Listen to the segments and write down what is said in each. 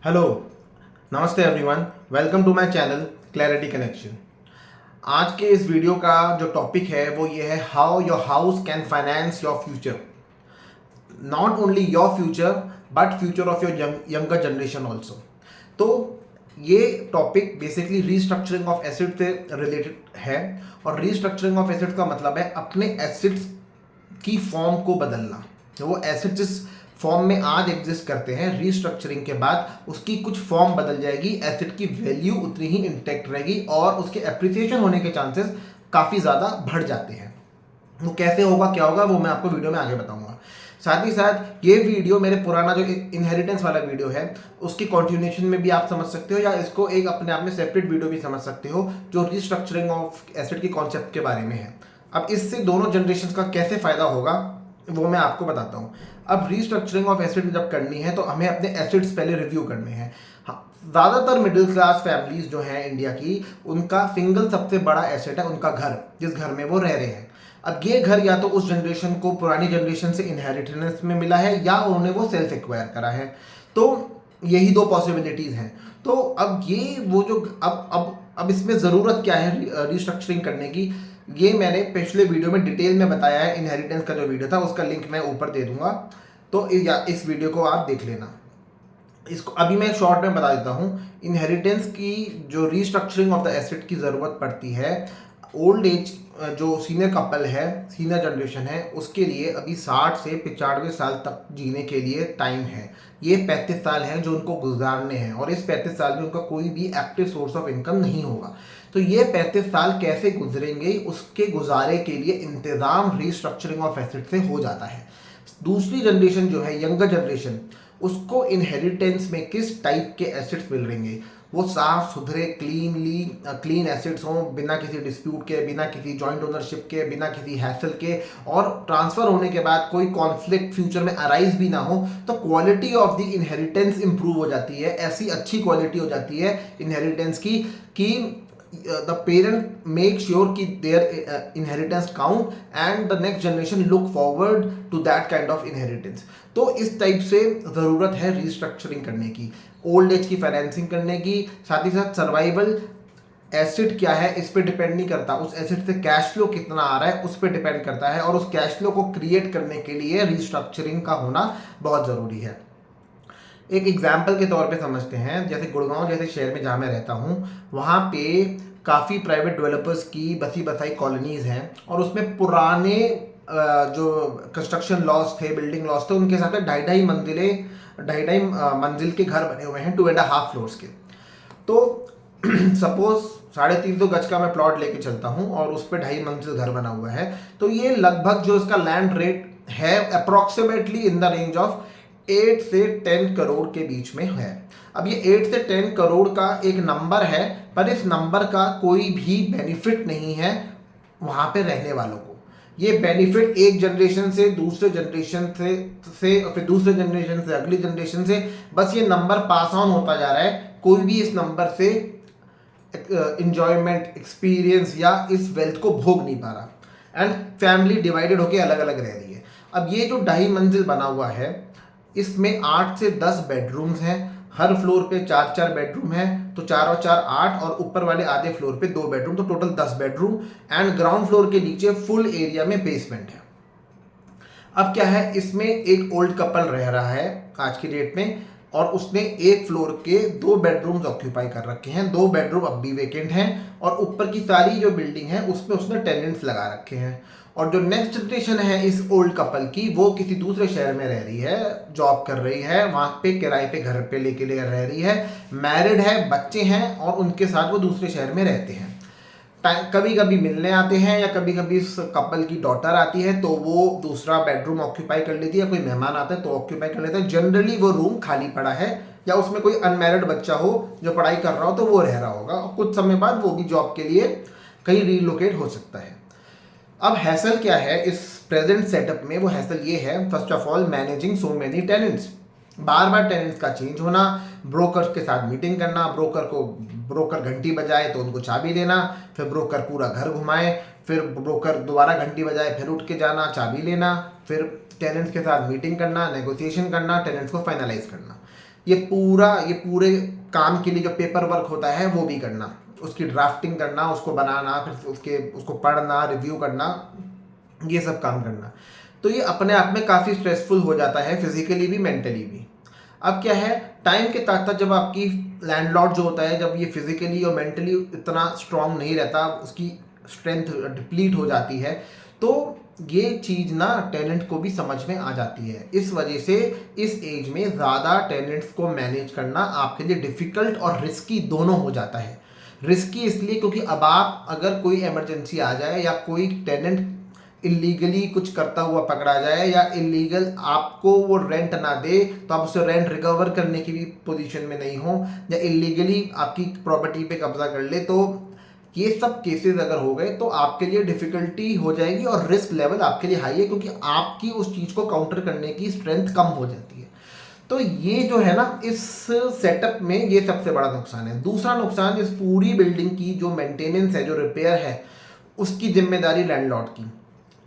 Hello, नमस्ते everyone, welcome to my channel clarity connection. आज के इस वीडियो का जो टॉपिक है वो ये है how your house can finance your future, not only your future but future of your younger generation also. तो ये topic basically restructuring of asset से रिलेटेड है और रीस्ट्रक्चरिंग ऑफ एसेट्स का मतलब है अपने एसेट्स की फॉर्म को बदलना। वो एसेट्स जिस फॉर्म में आज एग्जिस्ट करते हैं, रीस्ट्रक्चरिंग के बाद उसकी कुछ फॉर्म बदल जाएगी, एसेट की वैल्यू उतनी ही इंटैक्ट रहेगी और उसके एप्रिसिएशन होने के चांसेस काफ़ी ज़्यादा बढ़ जाते हैं। वो कैसे होगा, क्या होगा, वो मैं आपको वीडियो में आगे बताऊंगा। साथ ही साथ ये वीडियो मेरे पुराना जो इनहेरिटेंस वाला वीडियो है उसकी कंटिन्यूएशन में भी आप समझ सकते हो, या इसको एक अपने आप में सेपरेट वीडियो भी समझ सकते हो जो रीस्ट्रक्चरिंग ऑफ एसेट की कॉन्सेप्ट के बारे में है। अब इससे दोनों जनरेशन का कैसे फ़ायदा होगा वो मैं आपको बताता हूँ। अब रीस्ट्रक्चरिंग ऑफ एसेट जब करनी है तो हमें अपने एसेट्स पहले रिव्यू करने हैं। हाँ, ज़्यादातर मिडिल क्लास फैमिलीज जो हैं इंडिया की, उनका सिंगल सबसे बड़ा एसेट है उनका घर, जिस घर में वो रह रहे हैं। अब ये घर या तो उस जनरेशन को पुरानी जनरेशन से इनहेरिटेंस में मिला है या उन्होंने वो सेल्फ एक्वायर करा है। तो यही दो पॉसिबिलिटीज़ हैं। तो अब ये वो जो अब इसमें ज़रूरत क्या है रीस्ट्रक्चरिंग करने की, ये मैंने पिछले वीडियो में डिटेल में बताया है। इनहेरिटेंस का जो वीडियो था उसका लिंक मैं ऊपर दे दूंगा, तो इस वीडियो को आप देख लेना। इसको अभी मैं शॉर्ट में बता देता हूँ। इनहेरिटेंस की जो रीस्ट्रक्चरिंग ऑफ द एसेट की ज़रूरत पड़ती है ओल्ड एज जो सीनियर कपल है, सीनियर जनरेशन है, उसके लिए अभी 60 से 95 साल तक जीने के लिए टाइम है। ये 35 साल हैं जो उनको गुजारने हैं और इस 35 साल में उनका कोई भी एक्टिव सोर्स ऑफ इनकम नहीं होगा। तो ये 35 साल कैसे गुजरेंगे, उसके गुजारे के लिए इंतज़ाम रीस्ट्रक्चरिंग ऑफ एसेट से हो जाता है। दूसरी जनरेशन जो है यंगर जनरेशन, उसको इनहेरिटेंस में किस टाइप के एसेट्स मिल रहेंगे, वो साफ सुथरे क्लीन एसेट्स हों, बिना किसी डिस्प्यूट के, बिना किसी जॉइंट ओनरशिप के, बिना किसी हैसल के, और ट्रांसफ़र होने के बाद कोई कॉन्फ्लिक्ट फ्यूचर में अराइज भी ना हो। तो quality of the inheritance improve हो जाती है। ऐसी अच्छी क्वालिटी हो जाती है इनहेरिटेंस की कि the parent make sure कि their inheritance count and the next generation look forward to that kind of inheritance। तो इस टाइप से ज़रूरत है रीस्ट्रक्चरिंग करने की, ओल्ड एज की फाइनेंसिंग करने की। साथ ही साथ सर्वाइवल एसेट क्या है इस पर डिपेंड नहीं करता, उस एसेट से कैश फ्लो कितना आ रहा है उस पर डिपेंड करता है, और उस कैश फ्लो को क्रिएट करने के लिए रीस्ट्रक्चरिंग का होना बहुत ज़रूरी है। एक एग्जाम्पल के तौर पे समझते हैं, जैसे गुड़गांव जैसे शहर में जहाँ मैं रहता हूँ, वहाँ पे काफ़ी प्राइवेट डेवलपर्स की बसी बसाई कॉलोनीज़ हैं और उसमें पुराने जो कंस्ट्रक्शन लॉस थे, बिल्डिंग लॉस थे, उनके हिसाब से ढाई ढाई मंजिल के घर बने हुए हैं, 2.5 फ्लोर्स के। तो सपोज 350 गज का मैं प्लॉट लेके चलता हूँ और उस पर 2.5 मंजिल घर बना हुआ है, तो ये लगभग जो इसका लैंड रेट है approximately in the range of 8 से 10 करोड़ के बीच में है। अब ये 8 से 10 करोड़ का एक नंबर है, पर इस नंबर का कोई भी बेनिफिट नहीं है वहाँ पे रहने वालों को। ये बेनिफिट एक जनरेशन से दूसरे जनरेशन से फिर दूसरे जनरेशन से अगली जनरेशन से बस ये नंबर पास ऑन होता जा रहा है। कोई भी इस नंबर से इंजॉयमेंट, एक्सपीरियंस या इस वेल्थ को भोग नहीं पा रहा एंड फैमिली डिवाइडेड होकर अलग अलग रह रही है। अब ये जो 2.5 मंजिल बना हुआ है, इसमें 8 से 10 बेडरूम्स हैं, हर फ्लोर पे 4-4 बेडरूम है, तो 4 और 4 8, और ऊपर वाले आधे फ्लोर पे 2 बेडरूम, तो total 10 bedroom and ground floor के नीचे फुल एरिया में बेसमेंट है। अब क्या है, इसमें एक ओल्ड कपल रह रहा है आज की डेट में और उसने एक फ्लोर के 2 बेडरूम्स ऑक्यूपाई कर रखे हैं, 2 बेडरूम अब भी वेकेंट हैं और ऊपर की सारी जो बिल्डिंग है उसमें उसने टेनेंट्स लगा रखे हैं। और जो नेक्स्ट जनरेशन है इस ओल्ड कपल की, वो किसी दूसरे शहर में रह रही है, जॉब कर रही है, वहाँ पे किराए पे घर पे लेके रह रही है, मैरिड है, बच्चे हैं और उनके साथ वो दूसरे शहर में रहते हैं। कभी कभी मिलने आते हैं या कभी कभी इस कपल की डॉटर आती है तो वो दूसरा बेडरूम ऑक्यूपाई कर लेती है, या कोई मेहमान आता है तो ऑक्यूपाई कर लेता है। जनरली वो रूम खाली पड़ा है या उसमें कोई अनमैरिड बच्चा हो जो पढ़ाई कर रहा हो तो वो रह रहा होगा, और कुछ समय बाद वो भी जॉब के लिए कहीं रीलोकेट हो सकता है। अब हैसल क्या है इस प्रेजेंट सेटअप में, वो हैसल ये है, first of all managing so many tenants, bar bar tenants का चेंज होना, ब्रोकर के साथ मीटिंग करना, ब्रोकर घंटी बजाए तो उनको चाबी देना, फिर ब्रोकर पूरा घर घुमाए, फिर ब्रोकर दोबारा घंटी बजाए फिर उठ के जाना चाबी लेना, फिर टेनेंट्स के साथ मीटिंग करना, नेगोशिएशन करना, टेनेंट्स को फाइनलाइज करना। ये पूरे काम के लिए जो पेपर वर्क होता है वो भी करना, उसकी ड्राफ्टिंग करना, उसको बनाना, फिर उसको पढ़ना, रिव्यू करना, ये सब काम करना। तो ये अपने आप में काफ़ी स्ट्रेसफुल हो जाता है, फिजिकली भी मेंटली भी। अब क्या है, टाइम के साथ साथ जब आपकी लैंडलॉर्ड जो होता है, जब ये फिजिकली और मेंटली इतना स्ट्रांग नहीं रहता, उसकी स्ट्रेंथ डिप्लीट हो जाती है, तो ये चीज़ ना टेनेंट को भी समझ में आ जाती है। इस वजह से इस एज में ज़्यादा टेनेंट्स को मैनेज करना आपके लिए डिफ़िकल्ट और रिस्की दोनों हो जाता है। रिस्की इसलिए क्योंकि अब आप अगर कोई इमरजेंसी आ जाए या कोई टेनेंट इलीगली कुछ करता हुआ पकड़ा जाए या इलीगल आपको वो रेंट ना दे, तो आप उससे रेंट रिकवर करने की भी पोजीशन में नहीं हो, या इलीगली आपकी प्रॉपर्टी पे कब्जा कर ले, तो ये सब केसेस अगर हो गए तो आपके लिए डिफिकल्टी हो जाएगी और रिस्क लेवल आपके लिए हाई है, क्योंकि आपकी उस चीज़ को काउंटर करने की स्ट्रेंथ कम हो जाती है। तो ये जो है ना, इस सेटअप में ये सबसे बड़ा नुकसान है। दूसरा नुकसान, इस पूरी बिल्डिंग की जो मेंटेनेंस है, जो रिपेयर है, उसकी जिम्मेदारी लैंडलॉर्ड की।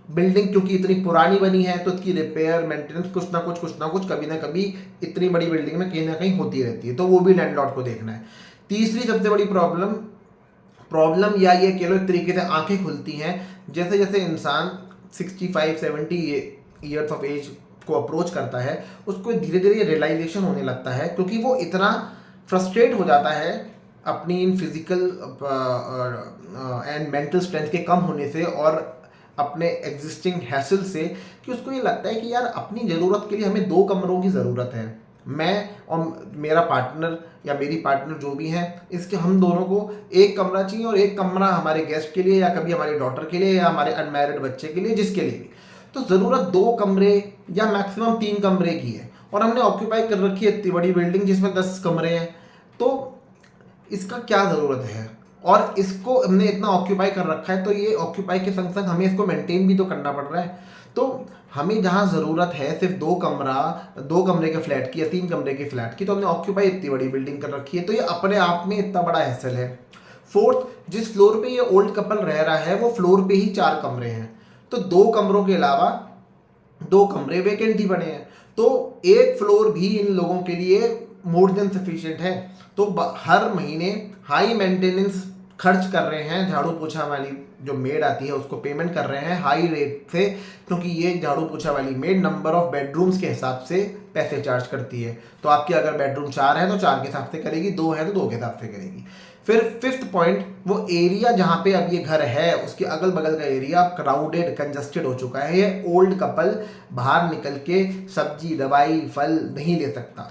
बिल्डिंग क्योंकि इतनी पुरानी बनी है तो उसकी रिपेयर मेंटेनेंस कुछ ना कुछ कभी ना कभी इतनी बड़ी बिल्डिंग में कहीं ना कहीं होती रहती है, तो वो भी लैंडलॉर्ड को देखना है। तीसरी सबसे बड़ी प्रॉब्लम या ये कह लो एक तरीके से आंखें खुलती हैं जैसे जैसे इंसान 65-70 ईयर्स ऑफ एज को अप्रोच करता है, उसको धीरे धीरे रियलाइजेशन होने लगता है, क्योंकि वो इतना फ्रस्ट्रेट हो जाता है अपनी in physical and mental strength के कम होने से और अपने एग्जिस्टिंग हैसल से, कि उसको ये लगता है कि यार अपनी ज़रूरत के लिए हमें 2 कमरों की ज़रूरत है। मैं और मेरा पार्टनर या मेरी पार्टनर जो भी हैं, इसके हम दोनों को एक कमरा चाहिए, और एक कमरा हमारे गेस्ट के लिए या कभी हमारी डॉटर के लिए या हमारे अनमैरिड बच्चे के लिए, जिसके लिए भी। तो ज़रूरत 2 कमरे या मैक्सिमम 3 कमरे की है, और हमने ऑक्यूपाई कर रखी है इतनी बड़ी बिल्डिंग जिसमें 10 कमरे हैं। तो इसका क्या ज़रूरत है, और इसको हमने इतना ऑक्यूपाई कर रखा है, तो ये ऑक्यूपाई के संग संग हमें इसको मेंटेन भी तो करना पड़ रहा है। तो हमें जहाँ ज़रूरत है सिर्फ 2 कमरे के फ्लैट की या 3 कमरे के फ्लैट की, तो हमने ऑक्यूपाई इतनी बड़ी बिल्डिंग कर रखी है, तो ये अपने आप में इतना बड़ा हैसल है। फोर्थ, जिस फ्लोर पे ये ओल्ड कपल रह रहा है वो फ्लोर पे ही 4 कमरे हैं, तो 2 कमरों के अलावा 2 कमरे वेकेंट ही बने हैं, तो एक फ्लोर भी इन लोगों के लिए मोर देन सफिशिएंट है। तो हर महीने हाई मेंटेनेंस खर्च कर रहे हैं, झाड़ू पोछा वाली जो मेड आती है उसको पेमेंट कर रहे हैं हाई रेट से, क्योंकि ये झाड़ू पोछा वाली मेड नंबर ऑफ बेडरूम्स के हिसाब से पैसे चार्ज करती है। तो आपके अगर बेडरूम 4 है तो 4 के हिसाब से करेगी, 2 है तो 2 के हिसाब से करेगी। फिर 5th पॉइंट, वो एरिया जहाँ पे अब ये घर है उसके अगल बगल का एरिया क्राउडेड कंजस्टेड हो चुका है। ये ओल्ड कपल बाहर निकल के सब्जी दवाई फल नहीं ले सकता,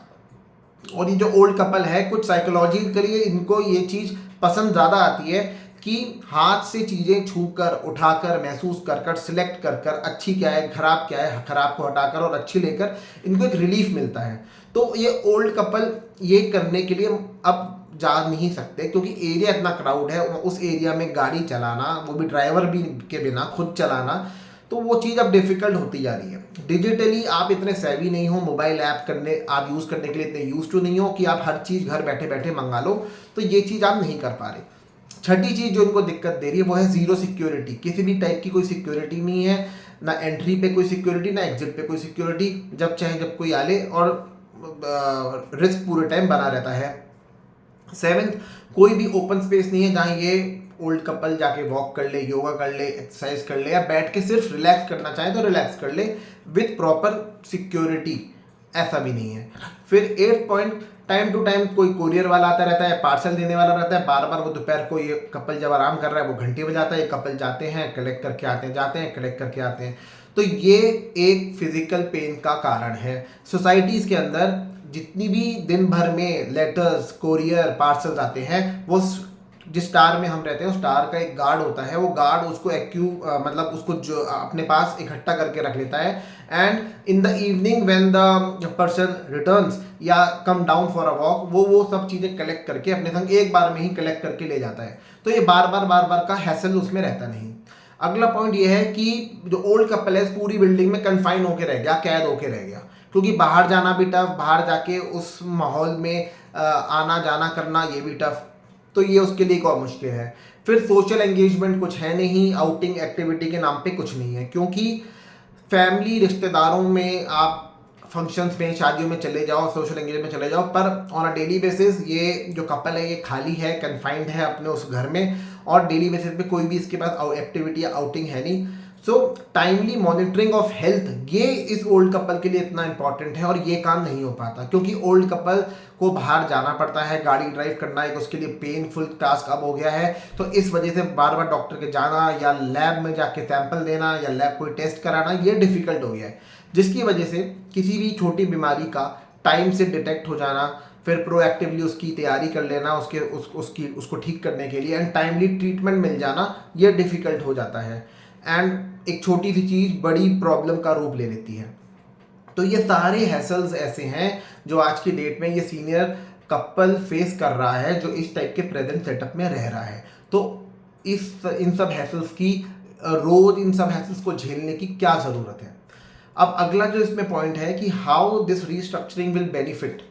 और ये जो ओल्ड कपल है कुछ साइकोलॉजी के लिए इनको ये चीज़ पसंद ज़्यादा आती है कि हाथ से चीज़ें छूकर उठाकर महसूस कर कर सिलेक्ट कर कर अच्छी क्या है खराब क्या है, खराब को हटाकर और अच्छी लेकर इनको एक रिलीफ मिलता है। तो ये ओल्ड कपल ये करने के लिए अब जा नहीं सकते, क्योंकि एरिया इतना क्राउड है, उस एरिया में गाड़ी चलाना, वो भी ड्राइवर भी के बिना खुद चलाना, तो वो चीज़ अब डिफ़िकल्ट होती जा रही है। डिजिटली आप इतने सेवी नहीं हो, मोबाइल ऐप आप यूज़ करने के लिए इतने यूज टू नहीं हो कि आप हर चीज़ घर बैठे बैठे मंगा लो, तो ये चीज़ आप नहीं कर पा रहे। छठी चीज़ जो इनको दिक्कत दे रही है वो है ज़ीरो सिक्योरिटी। किसी भी टाइप की कोई सिक्योरिटी नहीं है, ना एंट्री पे कोई सिक्योरिटी ना एग्जिट पे कोई सिक्योरिटी, जब चाहे जब कोई आ ले, और रिस्क पूरे टाइम बना रहता है। 7th, कोई भी ओपन स्पेस नहीं है जहाँ ये ओल्ड कपल जाके वॉक कर ले, योगा कर ले, एक्सरसाइज कर ले, या बैठ के सिर्फ रिलैक्स करना चाहे तो रिलैक्स कर ले विथ प्रॉपर सिक्योरिटी, ऐसा भी नहीं है। फिर 8th point, time to time कोई कोरियर वाला आता रहता है, पार्सल देने वाला रहता है, बार बार वो दोपहर को ये कपल जब आराम कर रहा है वो घंटी बजाता है, ये कपल जाते हैं कलेक्ट करके आते हैं, जाते हैं कलेक्ट करके आते हैं। तो ये एक फिजिकल पेन का कारण है। सोसाइटीज़ के अंदर जितनी भी दिन भर में लेटर्स कोरियर पार्सल्स आते हैं, वो जिस स्टार में हम रहते हैं उस स्टार का एक गार्ड होता है, वो गार्ड उसको मतलब उसको जो अपने पास इकट्ठा करके रख लेता है, and in the evening when the person returns या come down for a walk, वो सब चीज़ें कलेक्ट करके अपने संग एक बार में ही कलेक्ट करके ले जाता है। तो ये बार बार का हैसल उसमें रहता नहीं। अगला पॉइंट ये है कि जो ओल्ड कपल है पूरी बिल्डिंग में कन्फाइन होके रह गया, कैद होके रह गया, क्योंकि बाहर जाना भी टफ, बाहर जाके उस माहौल में आना जाना करना ये भी टफ, तो ये उसके लिए एक और मुश्किल है। फिर सोशल एंगेजमेंट कुछ है नहीं, आउटिंग एक्टिविटी के नाम पे कुछ नहीं है, क्योंकि फैमिली रिश्तेदारों में आप फंक्शंस में, शादियों में चले जाओ, सोशल एंगेजमेंट में चले जाओ, पर ऑन अ डेली बेसिस ये जो कपल है ये खाली है, कन्फाइंड है अपने उस घर में, और डेली बेसिस पे कोई भी इसके पास एक्टिविटी या आउटिंग है नहीं। सो टाइमली मॉनिटरिंग ऑफ हेल्थ, ये इस ओल्ड कपल के लिए इतना इंपॉर्टेंट है, और ये काम नहीं हो पाता क्योंकि ओल्ड कपल को बाहर जाना पड़ता है, गाड़ी ड्राइव करना एक उसके लिए पेनफुल टास्क अब हो गया है। तो इस वजह से बार बार डॉक्टर के जाना या लैब में जाके सैंपल देना या लैब कोई टेस्ट कराना, ये डिफिकल्ट हो गया है, जिसकी वजह से किसी भी छोटी बीमारी का टाइम से डिटेक्ट हो जाना, फिर प्रोएक्टिवली उसकी तैयारी कर लेना उसको ठीक करने के लिए, एंड टाइमली ट्रीटमेंट मिल जाना, ये डिफिकल्ट हो जाता है। एंड एक छोटी सी चीज़ बड़ी प्रॉब्लम का रूप ले लेती है। तो ये सारे हैसल्स ऐसे हैं जो आज की डेट में ये सीनियर कपल फेस कर रहा है, जो इस टाइप के प्रेजेंट सेटअप में रह रहा है। तो इन सब हैसल्स की रोज इन सब हैसल्स को झेलने की क्या ज़रूरत है। अब अगला जो इसमें पॉइंट है कि how this restructuring will benefit.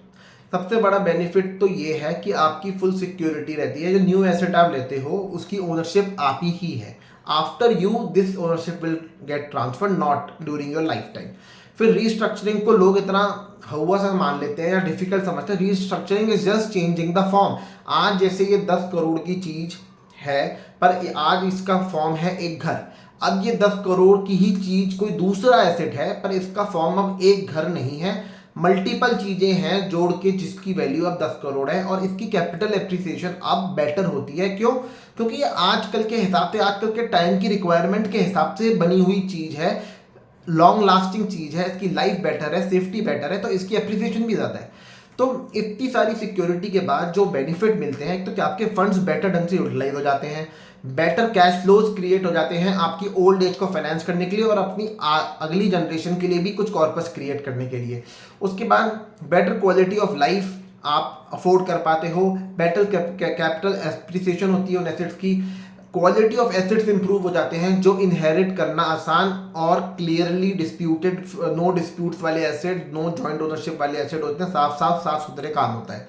सबसे बड़ा बेनिफिट तो ये है कि आपकी फुल सिक्योरिटी रहती है। जो न्यू एसेट आप लेते हो उसकी ओनरशिप आप ही है। After you this ownership will get transfer, not during your life time. फिर रीस्ट्रक्चरिंग को लोग इतना हवा सा मान लेते हैं या डिफिकल्ट समझते हैं। Restructuring is just changing the form. आज जैसे ये 10 करोड़ की चीज है, पर आज इसका फॉर्म है एक घर। अब ये 10 करोड़ की ही चीज कोई दूसरा एसेट है, पर इसका फॉर्म अब एक घर नहीं है, मल्टीपल चीजें हैं जोड़ के जिसकी वैल्यू अब 10 करोड़ है, और इसकी कैपिटल एप्रिसिएशन अब बेटर होती है। क्यों? क्योंकि ये आजकल के हिसाब से, आजकल के टाइम की रिक्वायरमेंट के हिसाब से बनी हुई चीज है, लॉन्ग लास्टिंग चीज है, इसकी लाइफ बेटर है, सेफ्टी बेटर है, तो इसकी एप्रिसिएशन भी ज़्यादा है। तो इतनी सारी सिक्योरिटी के बाद जो बेनिफिट मिलते हैं, तो क्या आपके फंड्स बेटर ढंग से यूटिलाइज हो जाते हैं, बेटर कैश फ्लोज क्रिएट हो जाते हैं आपकी ओल्ड एज को फाइनेंस करने के लिए और अपनी अगली जनरेशन के लिए भी कुछ कॉर्पस क्रिएट करने के लिए। उसके बाद बेटर क्वालिटी ऑफ लाइफ आप अफोर्ड कर पाते हो, बेटर कैपिटल एप्रिसिएशन होती है उन एसेट्स की, क्वालिटी ऑफ एसेट्स इंप्रूव हो जाते हैं जो इनहेरिट करना आसान और क्लियरली डिस्प्यूटेड, नो डिस्प्यूट्स वाले एसेट, नो जॉइंट ओनरशिप वाले एसेट होते हैं, साफ सुथरे काम होता है।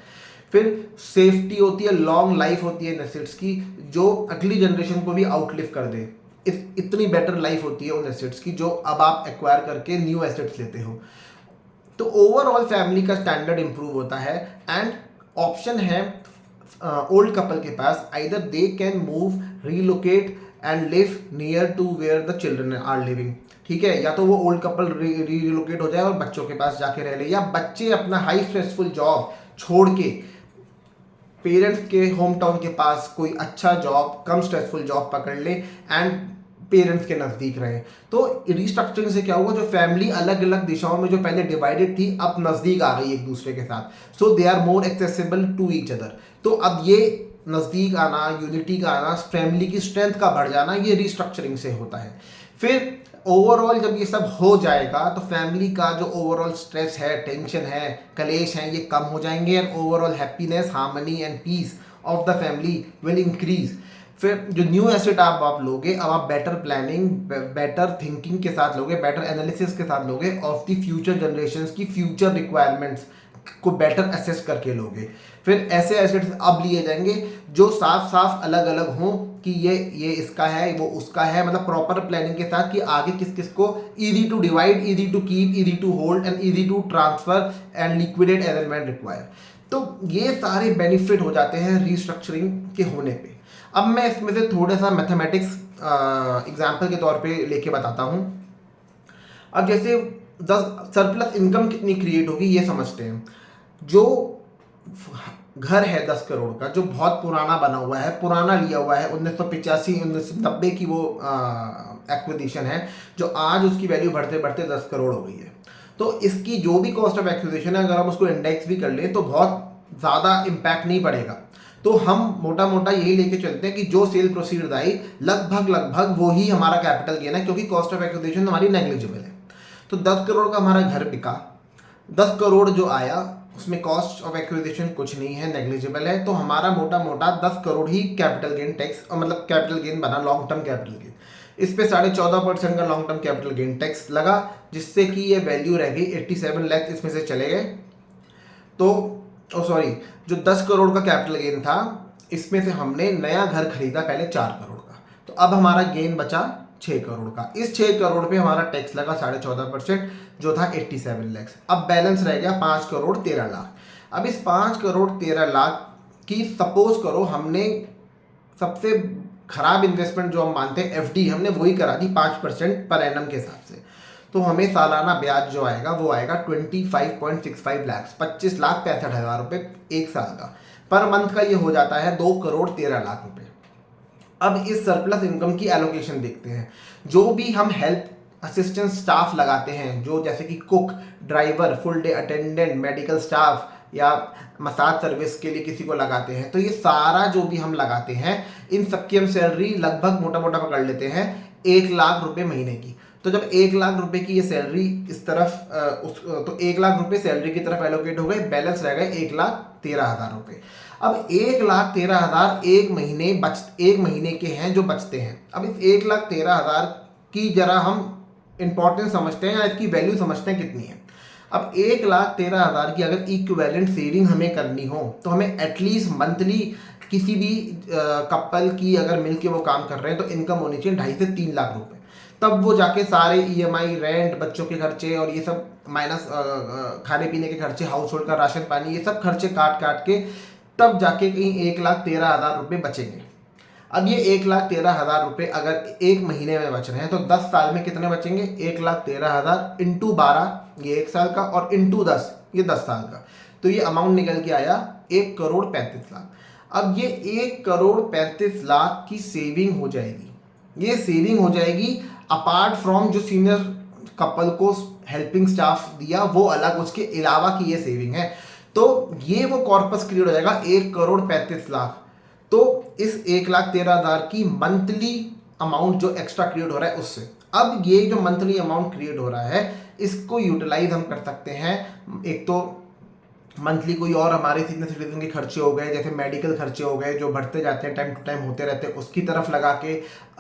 फिर सेफ्टी होती है, लॉन्ग लाइफ होती है इन एसेट्स की, जो अगली जनरेशन को भी आउटलिव कर दे। इतनी बेटर लाइफ होती है उन एसेट्स की जो अब आप एक्वायर करके न्यू एसेट्स लेते हो। तो ओवरऑल फैमिली का स्टैंडर्ड इंप्रूव होता है। एंड ऑप्शन है ओल्ड कपल के पास, either they can move, relocate and live near to where the children are living. ठीक है, या तो वो ओल्ड कपल रीलोकेट हो जाए और बच्चों के पास जाके रह ले, या बच्चे अपना हाई स्ट्रेसफुल जॉब छोड़ के पेरेंट्स के होम टाउन के पास कोई अच्छा जॉब, कम स्ट्रेसफुल जॉब पकड़ ले एंड पेरेंट्स के नज़दीक रहे। तो रिस्ट्रक्चरिंग से क्या हुआ, जो फैमिली अलग अलग दिशाओं में जो पहले डिवाइडेड थी अब नज़दीक आ गई एक दूसरे के साथ। So they are more accessible to each other. तो अब ये नज़दीक आना, यूनिटी का आना, फैमिली की स्ट्रेंथ का बढ़ जाना, ये रिस्ट्रक्चरिंग से होता है। फिर ओवरऑल जब ये सब हो जाएगा तो फैमिली का जो ओवरऑल स्ट्रेस है, टेंशन है, कलेश है, ये कम हो जाएंगे and overall happiness, harmony and peace of the family will increase. फिर जो न्यू एसेट आप लोगे, अब आप बेटर प्लानिंग, बेटर थिंकिंग के साथ लोगे, बेटर एनालिसिस के साथ लोगे ऑफ द फ्यूचर जनरेशंस की फ्यूचर रिक्वायरमेंट्स को बेटर असेस करके लोगे। फिर ऐसे एसेट्स अब लिए जाएंगे जो साफ अलग अलग हों कि ये इसका है, वो उसका है, मतलब प्रॉपर प्लानिंग के साथ कि आगे किस किस को easy to divide, easy to keep, easy to hold and easy to transfer and liquidate as and when require. तो ये सारे बेनिफिट हो जाते हैं रीस्ट्रक्चरिंग के होने पे। अब मैं इसमें से थोड़ा सा मैथमेटिक्स एग्जाम्पल के तौर पे लेके बताता हूँ। अब जैसे सरप्लस इनकम कितनी क्रिएट होगी ये समझते हैं। जो घर है 10 करोड़ का, जो बहुत पुराना बना हुआ है, पुराना लिया हुआ है, 1985-1990 की वो एक्विजिशन है, जो आज उसकी वैल्यू बढ़ते बढ़ते 10 करोड़ हो गई है। तो इसकी जो भी कॉस्ट ऑफ एक्विजिशन है, अगर हम उसको इंडेक्स भी कर लें तो बहुत ज़्यादा इम्पैक्ट नहीं पड़ेगा। तो हम मोटा मोटा यही लेके चलते हैं कि जो सेल प्रोसीड आई लगभग वो ही हमारा कैपिटल गेन है, क्योंकि कॉस्ट ऑफ एक्विजिशन हमारी नेग्लिजिबल है। तो 10 करोड़ का हमारा घर बिका, 10 करोड़ जो आया उसमें कॉस्ट ऑफ एक्विजिशन कुछ नहीं है, नेग्लिजिबल है। तो हमारा मोटा मोटा 10 करोड़ ही कैपिटल गेन टैक्स, मतलब कैपिटल गेन बना, लॉन्ग टर्म कैपिटल गेन। इस पे 14.5% का long term capital gain tax लगा, जिससे कि ये वैल्यू रह गई 87 लाख, इसमें से चले गए। तो जो 10 करोड़ का कैपिटल गेन था, इसमें से हमने नया घर खरीदा पहले 4 करोड़ का, तो अब हमारा गेन बचा 6 करोड़ का। इस 6 करोड़ पे हमारा टैक्स लगा 14.5%, जो था 87 लैक्स। अब बैलेंस रह गया 5 करोड़ 13 लाख। अब इस 5 करोड़ 13 लाख की सपोज करो हमने सबसे खराब इन्वेस्टमेंट जो हम मानते हैं एफडी, हमने वही करा दी 5% पर एनम के हिसाब से, तो हमें सालाना ब्याज जो आएगा वो आएगा 25.65 लाख, 25,65,000 रुपये एक साल का। पर मंथ का ये हो जाता है 2 करोड़ 13 लाख रुपए। अब इस सरप्लस इनकम की एलोकेशन देखते हैं। जो भी हम हेल्प असिस्टेंट स्टाफ लगाते हैं, जो जैसे कि cook, driver, full day attendant, medical staff या मसाज सर्विस के लिए किसी को लगाते हैं, तो ये सारा जो भी हम लगाते हैं इन सबकी हम सैलरी लगभग मोटा मोटा पकड़ लेते हैं 1 लाख रुपए महीने की। तो जब 1 लाख रुपए की ये सैलरी इस तरफ तो 1 लाख रुपए सैलरी की तरफ एलोकेट हो गए, बैलेंस रह गए 1,13,000 रुपए। अब 1,13,000 एक महीने के हैं जो बचते हैं। अब इस 1,13,000 की जरा हम इंपॉर्टेंस समझते हैं या इसकी वैल्यू समझते हैं कितनी है। अब 1,13,000 की अगर इक्विवेलेंट सेविंग हमें करनी हो तो हमें एटलीस्ट मंथली किसी भी कपल की अगर मिलके वो काम कर रहे हैं तो इनकम होनी चाहिए 2.5 से 3 लाख रुपए। तब वो जाके सारे ईएमआई, रेंट, बच्चों के खर्चे और ये सब माइनस खाने पीने के खर्चे, हाउस होल्ड का राशन पानी, ये सब खर्चे काट के तब जाके कहीं 1,13,000 रुपये बचेंगे। अब ये 1,13,000 रुपये अगर एक महीने में बच रहे हैं तो 10 साल में कितने बचेंगे? 1,13,000 इंटू 12 ये 1 साल का और इंटू 10 ये 10 साल का। तो ये अमाउंट निकल के आया 1 करोड़ 35 लाख। अब ये 1 करोड़ 35 लाख की सेविंग हो जाएगी। ये सेविंग हो जाएगी अपार्ट फ्रॉम जो सीनियर कपल को हेल्पिंग स्टाफ दिया वो अलग, उसके अलावा की ये सेविंग है। तो ये वो कॉर्पस क्रिएट हो जाएगा 1 करोड़ 35 लाख। तो इस 1,13,000 की मंथली अमाउंट जो एक्स्ट्रा क्रिएट हो रहा है उससे, अब ये जो मंथली अमाउंट क्रिएट हो रहा है इसको यूटिलाइज हम कर सकते हैं। एक तो मंथली कोई और हमारे सीनियर सिटीजन के खर्चे हो गए, जैसे मेडिकल खर्चे हो गए जो बढ़ते जाते हैं, टाइम टू टाइम होते रहते हैं, उसकी तरफ लगा के,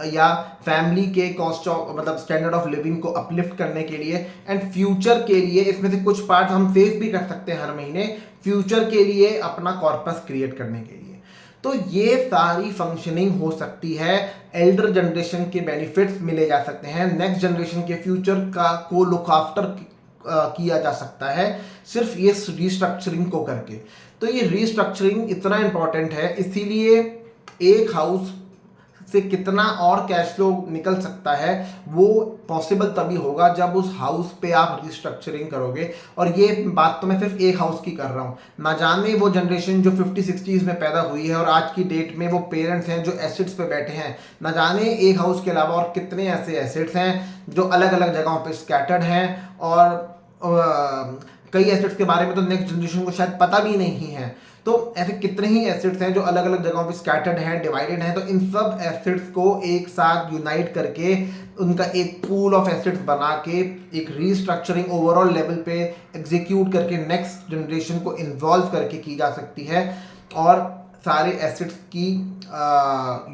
या फैमिली के कॉस्ट ऑफ मतलब स्टैंडर्ड ऑफ लिविंग को अपलिफ्ट करने के लिए, एंड फ्यूचर के लिए इसमें से कुछ पार्ट हम सेव भी कर सकते हैं हर महीने फ्यूचर के लिए अपना कॉर्पस क्रिएट करने के लिए। तो ये सारी फंक्शनिंग हो सकती है। एल्डर जनरेशन के बेनिफिट्स मिले जा सकते हैं, नेक्स्ट जनरेशन के फ्यूचर का को लुक आफ्टर किया जा सकता है सिर्फ ये रिस्ट्रक्चरिंग को करके। तो ये रिस्ट्रक्चरिंग इतना इंपॉर्टेंट है, इसीलिए एक हाउस से कितना और कैश फ्लो निकल सकता है वो पॉसिबल तभी होगा जब उस हाउस पे आप रिस्ट्रक्चरिंग करोगे। और ये बात तो मैं सिर्फ एक हाउस की कर रहा हूँ, ना जाने वो जनरेशन जो 50-60s में पैदा हुई है और आज की डेट में वो पेरेंट्स हैं जो एसेट्स पे बैठे हैं, ना जाने एक हाउस के अलावा और कितने ऐसे एसेट्स हैं जो अलग अलग जगहों पे स्कैटर्ड हैं, और कई एसेट्स के बारे में तो नेक्स्ट जनरेशन को शायद पता भी नहीं है। तो ऐसे कितने ही एसेट्स हैं जो अलग अलग जगहों पे स्कैटर्ड हैं, डिवाइडेड हैं। तो इन सब एसेट्स को एक साथ यूनाइट करके उनका एक पूल ऑफ एसेट्स बना के एक रीस्ट्रक्चरिंग ओवरऑल लेवल पे एग्जीक्यूट करके नेक्स्ट जनरेशन को इन्वॉल्व करके की जा सकती है, और सारे एसेट्स की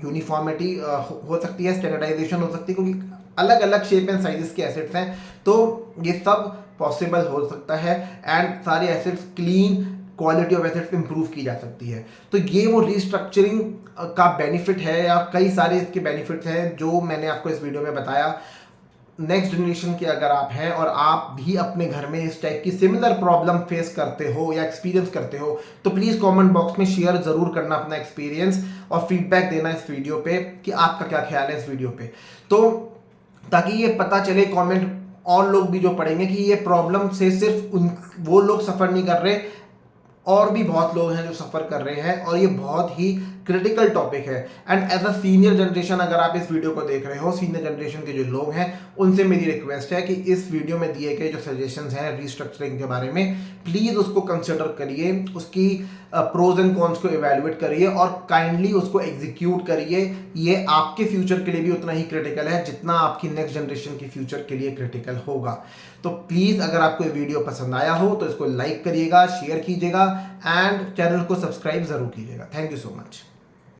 यूनिफॉर्मिटी हो सकती है, स्टैंडर्डाइजेशन हो सकती है, क्योंकि अलग अलग शेप एंड साइजेस के एसेट्स हैं। तो ये सब पॉसिबल हो सकता है एंड सारे assets clean quality of assets improve की जा सकती है। तो ये वो रिस्ट्रक्चरिंग का बेनिफिट है, या कई सारे इसके बेनिफिट्स हैं जो मैंने आपको इस वीडियो में बताया। नेक्स्ट जनरेशन के अगर आप हैं और आप भी अपने घर में इस टाइप की सिमिलर प्रॉब्लम फेस करते हो या एक्सपीरियंस करते हो तो प्लीज़ कमेंट बॉक्स में शेयर ज़रूर करना अपना एक्सपीरियंस और फीडबैक देना इस वीडियो पे कि आपका क्या ख्याल है इस वीडियो पे, तो ताकि ये पता चले कमेंट और लोग भी जो पढ़ेंगे कि ये प्रॉब्लम से सिर्फ वो लोग सफ़र नहीं कर रहे, और भी बहुत लोग हैं जो सफ़र कर रहे हैं, और ये बहुत ही क्रिटिकल टॉपिक है। And as a senior generation अगर आप इस वीडियो को देख रहे हो, सीनियर जनरेशन के जो लोग हैं उनसे मेरी रिक्वेस्ट है कि इस वीडियो में दिए गए जो सजेशंस हैं रिस्ट्रक्चरिंग के बारे में प्लीज़ उसको कंसिडर करिए, उसकी प्रोज एंड कॉन्स को इवेलुएट करिए और काइंडली उसको एग्जीक्यूट करिए। ये आपके फ्यूचर के लिए भी उतना ही क्रिटिकल है जितना आपकी नेक्स्ट जनरेशन के फ्यूचर के लिए क्रिटिकल होगा। तो प्लीज़ अगर आपको ये वीडियो पसंद आया हो तो इसको लाइक करिएगा, शेयर कीजिएगा एंड चैनल को सब्सक्राइब ज़रूर कीजिएगा। Thank you so much.